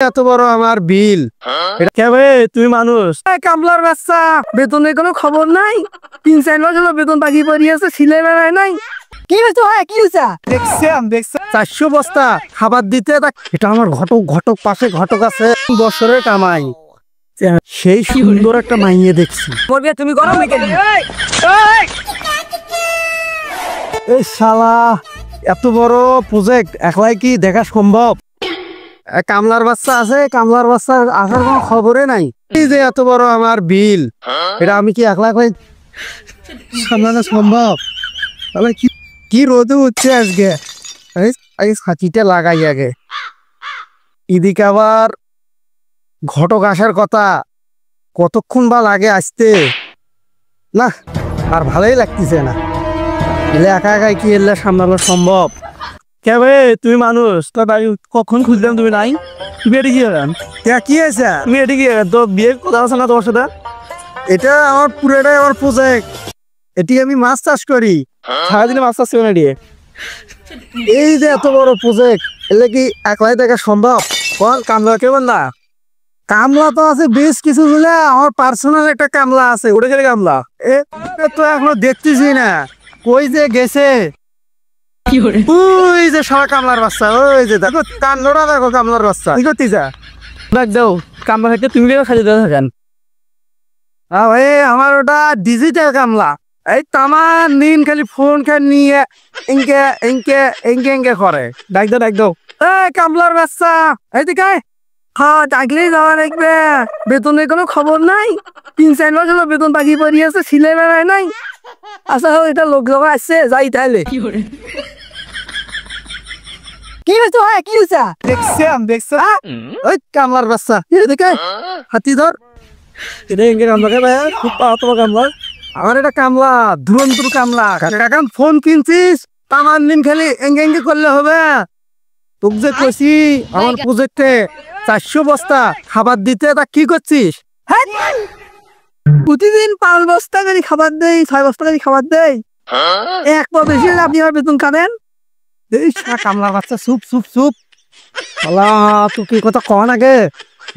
এত বড় আমার বিল। এটা কে ভাই? তুমি মানুষ? কামলার বাচ্চা, বেতনের কোনো খবর নাই। 3-4 মাস হলো বেতন বাকি পড়িয়েছে, সিলাই বেড়ায় নাই। কি হয়েছে ভাই? কি হয়েছে? দেখছি 400 বস্তা খাবার দিতে। এটা আমার ঘটক পাশে ঘটক আছে, বছরের কামাই। সেই সুন্দর একটা মাইয়ে দেখছি। বলবি তুমি গরম কেন? এই শালা, এত বড় প্রজেক্ট একলাই কি দেখা সম্ভব? কামলার বাচ্চা আছে, কামলার বাচ্চা আসার কোনো খবরে নাই। এই যে এত বড় আমার বিল, এটা আমি কি একলা সামলানো সম্ভব? তাহলে কি রোদে উঠছে আজকে। আগে ছাতিটা লাগাই আগে। এদিকে আবার ঘটক আসার কথা, কতক্ষণ বা লাগে আসতে। না, আর ভালোই লাগতেছে না। এলে একা একাই কি এলে সামলানো সম্ভব? কে ভাই? তুমি মানুষ? তোর বাড়ি কখন খুঁজলাম, তুমি নাই। তুমি এটি কি হলেন? কি হয়েছে? তুমি এটি কি তো বিয়ে কথা আছে না তোমার সাথে? এটা আমার পুরোটাই আমার প্রজেক্ট। এটি আমি মাছ চাষ করি, সারাদিনে মাছ চাষ করি না। এই যে এত বড় প্রজেক্ট, এলে কি একলাই দেখা সম্ভব? বল, কামলা কেমন না? কামলা তো আছে বেশ কিছু হলে, আমার পার্সোনাল একটা কামলা আছে। ওটা গেলে কামলা এ তো এখনো দেখতেছি না, কই যে গেছে। ওই যে সারা কামলার বাচ্চা, ওই যে দেখো কান্নড়া, দেখো কামলার বাচ্চা কি করতে যা দাও। কামলা থাকতে তুমি কেন খালি দেওয়া থাকেন? আমার ওটা ডিজিটাল কামলা। এই তামার নিন খালি ফোন খান নিয়ে ইনকে ইনকে ইনকে ইনকে করে। ডাক দাও এই কামলার বাচ্চা, এইদিকে। হ্যাঁ, ডাকলেই যাওয়া লাগবে। বেতনের কোনো খবর নাই। 3-4 মাস হলো বেতন বাকি পড়িয়েছে, সিলাই বেড়ায় নাই। আচ্ছা, এটা লোক জমা আসছে, যাই তাহলে। কি হয়েছে ভাই? কি হয়েছে? দেখছো ওই কামলার বাচ্চা, এদিকে হাতি ধর। এটা এনকে কামলাকে ভাই, খুব তোমার কামলা। আমার এটা কামলা, ধুরন্তর কামলা। এখন ফোন কিনছিস, তামার নিন খালি এঙ্গে এঙ্গে করলে হবে? তোকে যে কইছি আমার প্রজেক্টে 400 বস্তা খাবার দিতে, তা কি করছিস? প্রতিদিন 5 বস্তা করে খাবার দেয়, 6 বস্তা করে খাবার দেয়। এক পা বেশি হলে আপনি আমার বেতন খাবেন। এই কামলার বাচ্চা, চুপ চুপ চুপ। শালা, তুই কি কথা কন আগে।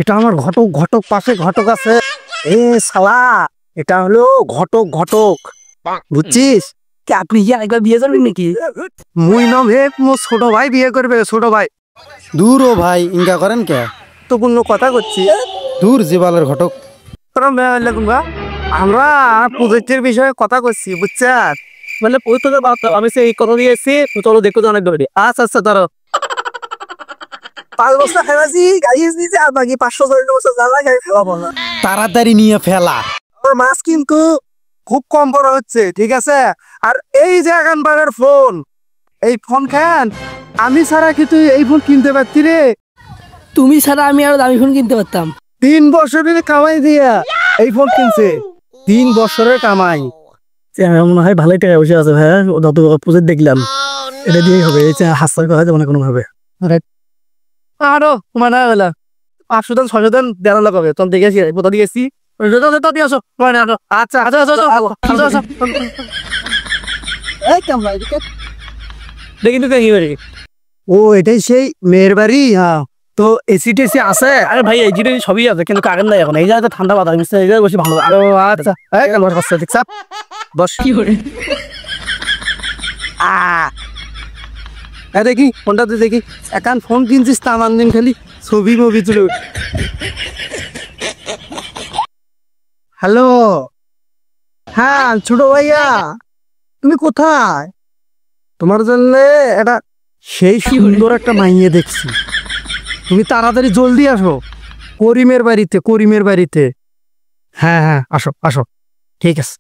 এটা আমার ঘটক পাশে ঘটক আছে। এ শালা, এটা হলো ঘটক, বুঝছিস? কি আপনি কি আরেকবার বিয়ে করবেন নাকি? মুই নম হে, মোর ছোট ভাই বিয়ে করবে, ছোট ভাই। দূর ও ভাই, ইনকা করেন কে? তো কোনো কথা করছি, দূর জিবালের ঘটক। আমরা প্রজেক্টের বিষয়ে কথা করছি, বুঝছাস? মানে আমি এই কথা দিয়েছি, চলো দেখো তো অনেক দৌড়ি। আচ্ছা ধরো 5 বস্তা খাইছি, গাড়ি দিয়েছে, আর বাকি 500-600 বস্তা জ্বালা গাড়ি ফেলাবো না। তাড়াতাড়ি নিয়ে ফেলা। আমার মাছ কিন্তু খুব কম বড় হচ্ছে, ঠিক আছে? আর এই যে এখানবারের ফোন, এই ফোন খান আমি ছাড়া কি তুই এই ফোন কিনতে পারতি রে? তুমি ছাড়া আমি আরো দামি ফোন কিনতে পারতাম। 3 বছরের কামাই দিয়া এই ফোন কিনছে। 3 বছরের কামাই। মনে হয় ভালোই টাকা বসে আছে ভাই। যত প্রজেক্ট দেখলাম, এটা দিয়েই হবে। এই হাস্যের কথা যাবে না কোনো ভাবে। আরো মানে 500 দেন, 600 দেন, দেড় লাখ হবে। তখন দেখেছি কোথা দিয়েছি। আচ্ছা দেখি তো কি বাড়ি। ও, এটাই সেই মেয়ের বাড়ি। হ্যাঁ, তো এসি টেসি আছে? আরে ভাই, এসি টেসি সবই আছে, কিন্তু কারেন্ট নাই এখন। এই জায়গায় তো ঠান্ডা বাতাস মিশছে, এই জায়গায় বসে ভালো। আচ্ছা, বস কি করে। দেখি ফোনটা তো দেখি। এখন ফোন কিনছিস, তা মান দিন খালি ছবি মবি তুলে। হ্যালো, হ্যাঁ ছোট ভাইয়া, তুমি কোথায়? তোমার জন্য এটা সেই সুন্দর একটা মাইয়ে দেখছি। তুমি তাড়াতাড়ি জলদি আসো, করিমের বাড়িতে। হ্যাঁ, আসো, ঠিক আছে।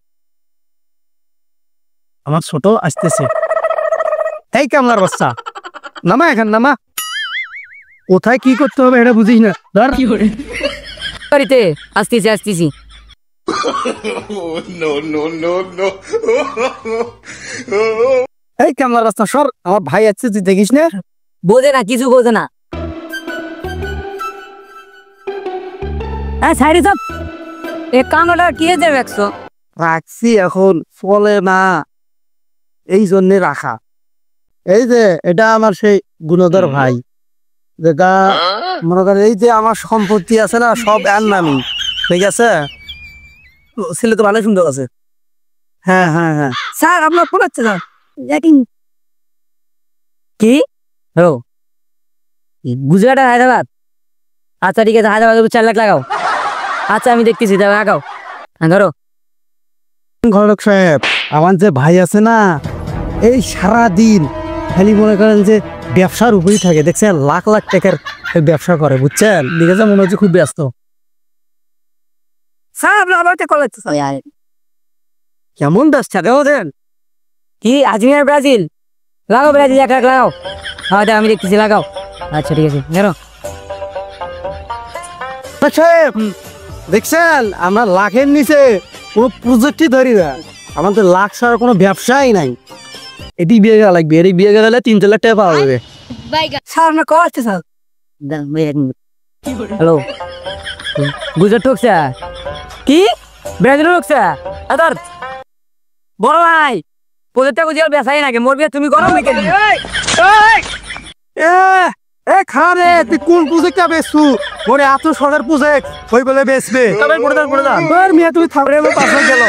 আমার ছোট আসতেছে। এই কামলার বাচ্চা, নামা এখন, নামা। কোথায় কি করতে হবে এটা বুঝিস না? ধর বাড়িতে আসতেছি। এই কামলার বাচ্চা সর, আমার ভাই আছে, তুই দেখিস না? বোঝে না, কিছু বোঝে না। হ্যাঁ, সাইডে সব এক কানোটা কি দেবে 100 রাখছি, এখন চলে না, এই জন্যে রাখা। এই যে এটা আমার সেই গুণধর ভাই। যেটা মনে করেন এই যে আমার সম্পত্তি আছে না সব এর নামই, ঠিক আছে? ছেলে তো ভালো সুন্দর আছে। হ্যাঁ হ্যাঁ হ্যাঁ। স্যার আপনার ফোন হচ্ছে স্যার। কি হ্যালো, গুজরাট আর হায়দ্রাবাদ? আচ্ছা ঠিক আছে, হায়দ্রাবাদ 4 লাখ লাগাও। আচ্ছা আমি দেখতেছি, তাহলে লাগাও। হ্যাঁ ধরো। ঘটক সাহেব, আমার যে ভাই আছে না, এই সারা দিন খালি মনে করেন যে ব্যবসার উপরই থাকে, দেখছেন লাখ লাখ টাকার ব্যবসা করে, বুঝছেন? দেখেছে মনে হচ্ছে খুব ব্যস্ত। স্যার আপনার আবার কল হচ্ছে স্যার। কেমন ব্যবসা দেন? কি আজমির ব্রাজিল? লাগাও ব্রাজিল 1 লাখ লাগাও। হ্যাঁ আমি দেখতেছি, লাগাও। আচ্ছা ঠিক আছে ধরো। সাহেব দেখছেন আমরা লাখের নিচে কোনো প্রজেক্টই ধরি না, আমাদের লাখ ছাড়া কোনো ব্যবসাই নাই। এটি বিয়ে গেলা লাগবে, এটি বিয়ে গেলে 3-4 লাখ টাকা পাওয়া যাবে। স্যার আপনার কল হচ্ছে স্যার। হ্যালো, গুজরাট ঠকছে? কি ব্রাজিল ঠকছে? আদর বড় ভাই, প্রজেক্টটা গুজরাট বেসাই নাকি মরবি, তুমি করো উইকেট। এ খারে তুই কোন প্রজেক্টটা বেচছু? ওরে এত শখের প্রজেক্ট ওই বলে বেচবে? তবে করে দাও। মিয়া তুমি থামরে পাশে গেল।